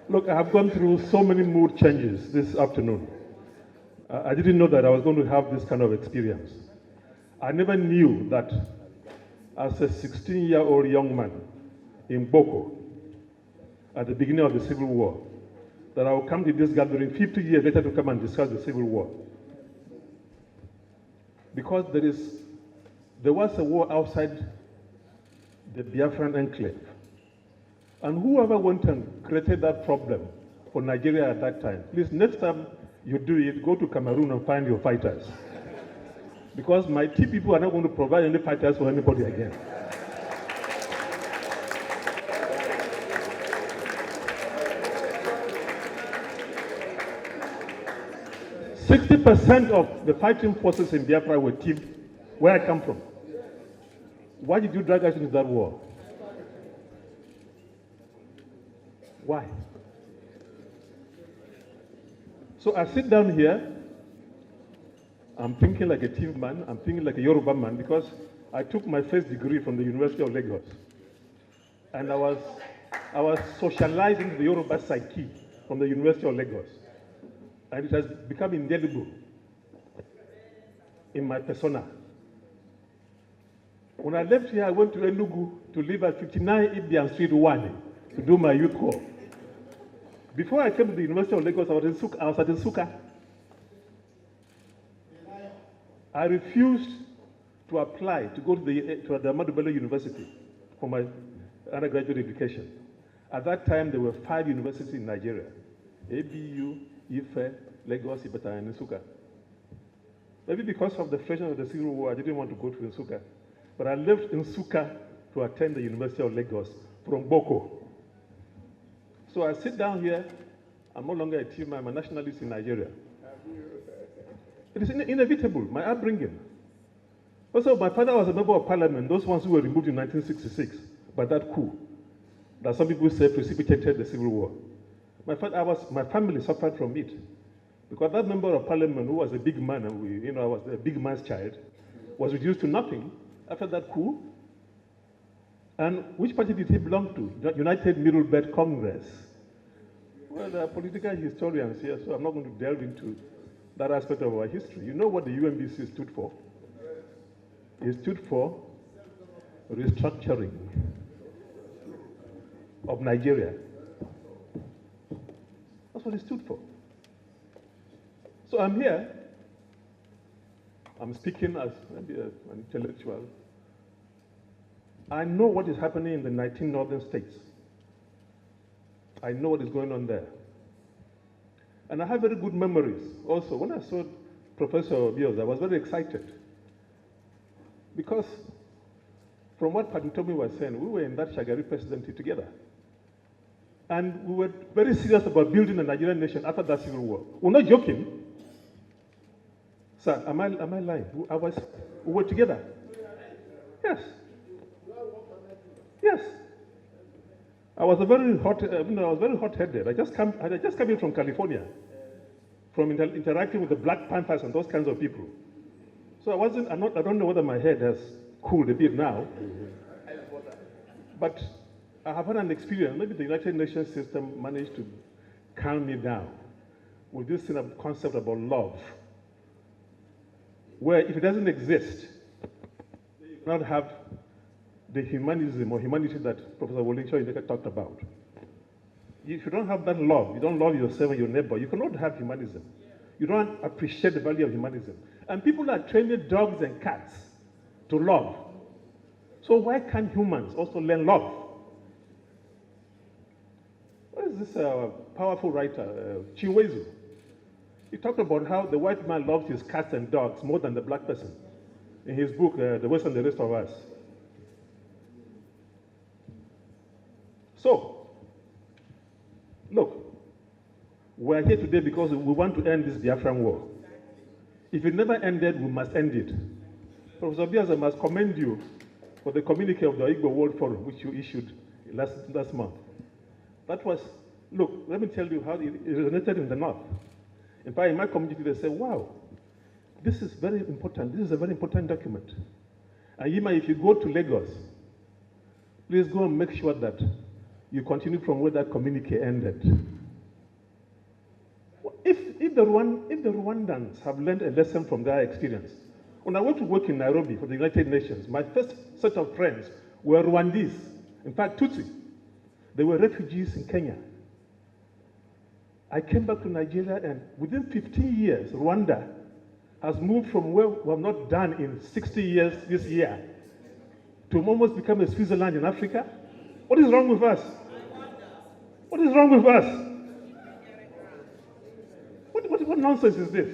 Look, I have gone through so many mood changes this afternoon. I didn't know that I was going to have this kind of experience. I never knew that as a 16-year-old young man in Boko, at the beginning of the Civil War, that I would come to this gathering 50 years later to come and discuss the Civil War. Because there was a war outside the Biafran enclave. And whoever went and created that problem for Nigeria at that time, please, next time you do it, go to Cameroon and find your fighters. Because my T people are not going to provide any fighters for anybody again. %60 of the fighting forces in Biafra were T, where I come from. Why did you drag us into that war? Why? So I sit down here, I'm thinking like a Tiv man, I'm thinking like a Yoruba man, because I took my first degree from the University of Lagos. And I was socializing the Yoruba psyche from the University of Lagos. And it has become indelible in my persona. When I left here, I went to Enugu to live at 59 Ibiam Street 1 to do my youth corps. Before I came to the University of Lagos, I was at Nsukka. I refused to apply to go to the Ahmadu Bello University for my undergraduate education. At that time, there were 5 universities in Nigeria: ABU, Ife, Lagos, Ibadan, and Nsukka. Maybe because of the freshness of the Civil War, I didn't want to go to Nsukka. But I left Nsukka to attend the University of Lagos from Boko. So I sit down here, I'm no longer a team, I'm a nationalist in Nigeria. It is inevitable, my upbringing. Also, my father was a member of parliament, those ones who were removed in 1966 by that coup that some people say precipitated the Civil War. My family suffered from it. Because that member of parliament, who was a big man, and I was a big man's child, was reduced to nothing after that coup. And which party did he belong to? United Middle Belt Congress. Well, there are political historians here, so I'm not going to delve into that aspect of our history. You know what the UMBC stood for? It stood for restructuring of Nigeria. That's what it stood for. So I'm here, I'm speaking as maybe an intellectual. I know what is happening in the 19 northern states. I know what is going on there. And I have very good memories also. When I saw Professor Obios, I was very excited. Because from what Padutomi was saying, we were in that Shagari presidency together. And we were very serious about building a Nigerian nation after that Civil War. We're not joking. Sir, am I lying? We were together. Yes. Yes. I was very hot-headed. I just came in from California, from interacting with the Black Panthers and those kinds of people. So I don't know whether my head has cooled a bit now. But I have had an experience. Maybe the United Nations system managed to calm me down with this concept about love, where if it doesn't exist, you cannot have the humanism or humanity that Professor Wolincho talked about. If you don't have that love, you don't love yourself and your neighbor, you cannot have humanism. You don't appreciate the value of humanism. And people are training dogs and cats to love. So why can't humans also learn love? What is this powerful writer, Chinwezu? He talked about how the white man loves his cats and dogs more than the black person in his book, The West and the Rest of Us. So, look, we're here today because we want to end this Biafran war. If it never ended, we must end it. Professor Bias, I must commend you for the communique of the Igbo World Forum, which you issued last month. That was, look, let me tell you how it resonated in the North. In fact, in my community, they say, wow, this is very important. This is a very important document. And Yima, if you go to Lagos, please go and make sure that you continue from where that communique ended. If the Rwandans have learned a lesson from their experience, when I went to work in Nairobi for the United Nations, my first set of friends were Rwandese, in fact, Tutsi. They were refugees in Kenya. I came back to Nigeria, and within 15 years, Rwanda has moved from where we have not done in 60 years this year to almost become a Switzerland in Africa. What is wrong with us? What is wrong with us? What nonsense is this?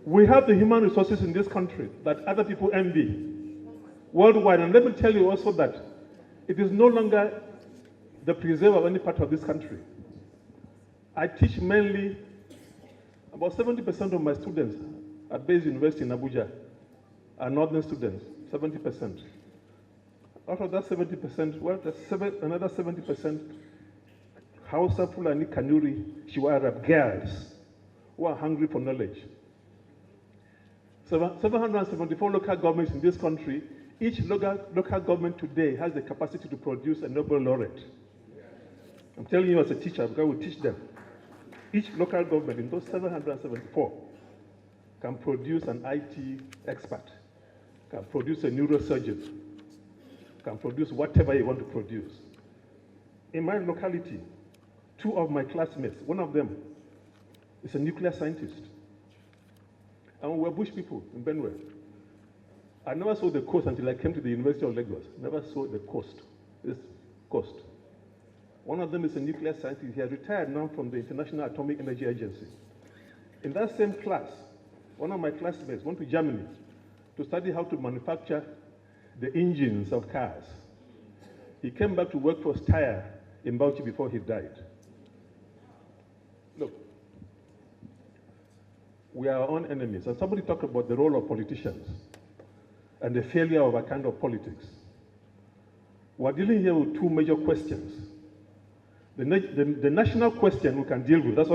We have the human resources in this country that other people envy worldwide. And let me tell you also that it is no longer the preserve of any part of this country. I teach mainly, about 70% of my students at Bayes University in Abuja are northern students, 70%. Out of that 70%, well, there's another 70% Hausa, Fulani, Kanuri, Shiwa Arab girls who are hungry for knowledge. 774 local governments in this country, each local government today has the capacity to produce a Nobel laureate. I'm telling you as a teacher, because I will teach them. Each local government in those 774 can produce an IT expert, can produce a neurosurgeon, can produce whatever you want to produce. In my locality, 2 of my classmates, one of them is a nuclear scientist. And we were bush people in Benue. I never saw the coast until I came to the University of Lagos. Never saw the coast, this coast. One of them is a nuclear scientist. He has retired now from the International Atomic Energy Agency. In that same class, one of my classmates went to Germany to study how to manufacture the engines of cars. He came back to work for Steyr in Bauchi before he died. Look, we are our own enemies. And somebody talked about the role of politicians and the failure of a kind of politics. We're dealing here with 2 major questions. The national question we can deal with, that's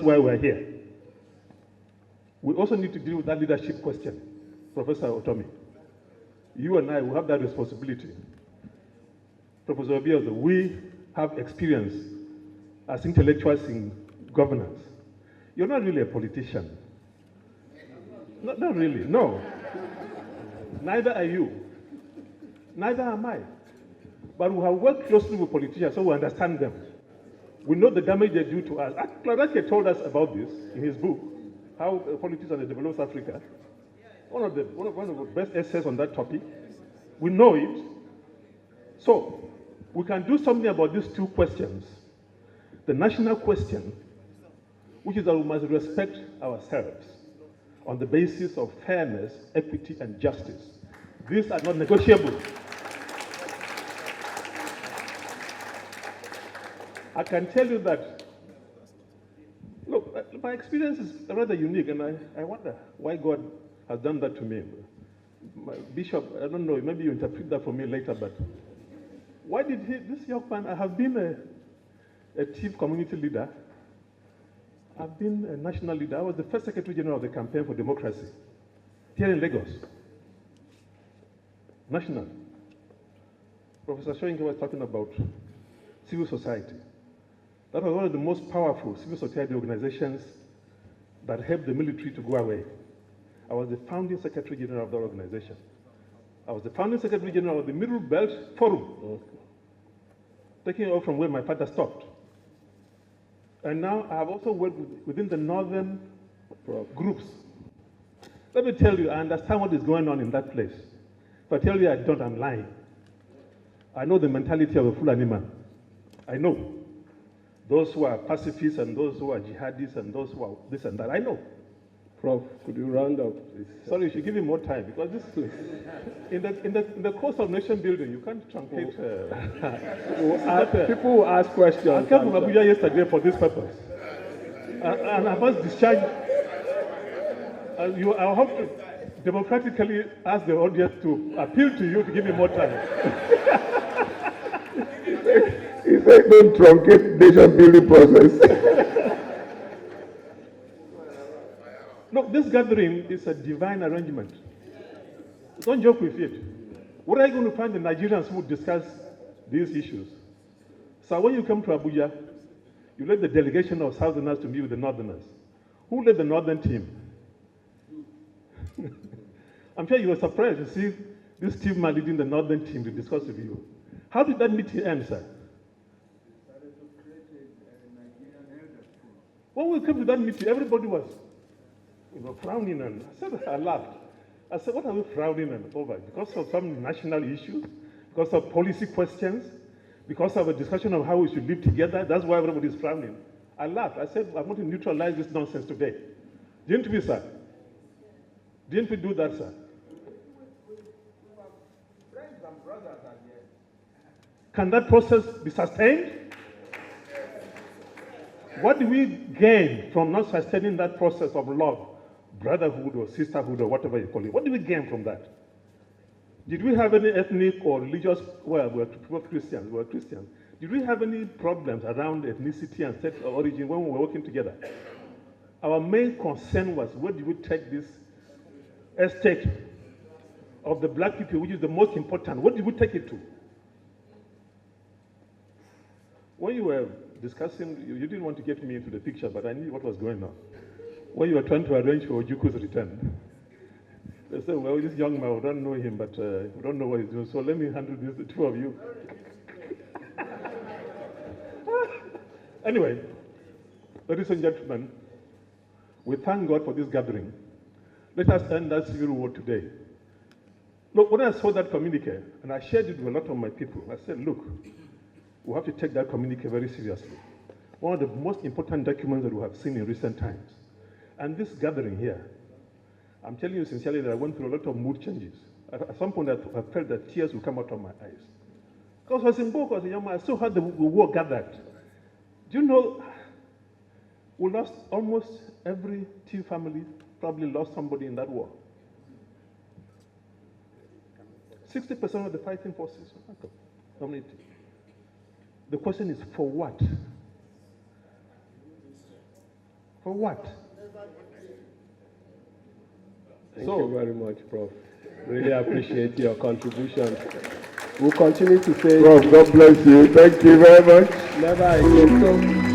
why we're here. We also need to deal with that leadership question, Professor Otomi. You and I will have that responsibility. Professor Obiazo, we have experience as intellectuals in governance. You're not really a politician. Not really, no. Neither are you. Neither am I. But we have worked closely with politicians so we understand them. We know the damage they do to us. Clarake told us about this in his book, How Politicians Develop Africa. One of the best essays on that topic. We know it. So, we can do something about these 2 questions. The national question, which is that we must respect ourselves on the basis of fairness, equity, and justice. These are not negotiable. I can tell you that, look, my experience is rather unique, and I wonder why God has done that to me. My bishop, I don't know, maybe you interpret that for me later, but why did this young man, I have been a chief community leader, I've been a national leader. I was the first Secretary General of the Campaign for Democracy here in Lagos. National. Professor Shoyinka was talking about civil society. That was one of the most powerful civil society organizations that helped the military to go away. I was the founding Secretary General of that organization. I was the founding Secretary General of the Middle Belt Forum, taking off from where my father stopped. And now I have also worked within the northern groups. Let me tell you, I understand what is going on in that place. If I tell you I don't, I'm lying. I know the mentality of a Fulani man. I know. Those who are pacifists and those who are jihadis and those who are this and that, I know. Prof, could you round up, please? Sorry, you should give me more time, because this place, in the course of nation building, you can't truncate. People will ask questions. I came from Abuja yesterday for this purpose. And I must discharge. I hope to democratically ask the audience to appeal to you to give me more time. He said, don't truncate nation building process. Look, this gathering is a divine arrangement. Don't joke with it. Where are you going to find the Nigerians who would discuss these issues? So when you come to Abuja, you led the delegation of Southerners to meet with the Northerners. Who led the Northern team? I'm sure you were surprised to see this team man leading the Northern team to discuss with you. How did that meeting end, sir? When we came to that meeting, everybody was frowning, and I laughed. I said, what are we frowning over? Because of some national issues? Because of policy questions? Because of a discussion of how we should live together? That's why everybody is frowning. I laughed. I said, I want to neutralize this nonsense today. Didn't we, sir? Didn't we do that, sir? Can that process be sustained? What do we gain from not sustaining that process of love, brotherhood or sisterhood or whatever you call it? What do we gain from that? Did we have any ethnic or religious, well, we're Christians. Did we have any problems around ethnicity and state origin when we were working together? Our main concern was, where do we take this estate of the black people, which is the most important? Where did we take it to? When you were discussing, you didn't want to get me into the picture, but I knew what was going on. When you were trying to arrange for Ojuku's return, they said, well, this young man, we don't know him, but we don't know what he's doing, so let me handle this, the two of you. Anyway, ladies and gentlemen, we thank God for this gathering. Let us end that civil war today. Look, when I saw that communique, and I shared it with a lot of my people, I said, look, we have to take that communique very seriously. One of the most important documents that we have seen in recent times. And this gathering here, I'm telling you sincerely that I went through a lot of mood changes. At some point, I felt that tears would come out of my eyes. Because I was in Boko, I was a young man, I saw how the war gathered. Do you know, we lost almost every Tea family, probably lost somebody in that war. 60% of the fighting forces dominated. The question is, for what? For what? Thank you very much, Prof. Really appreciate your contribution. We'll continue to say, Prof, God bless you. Thank you very much. Never again.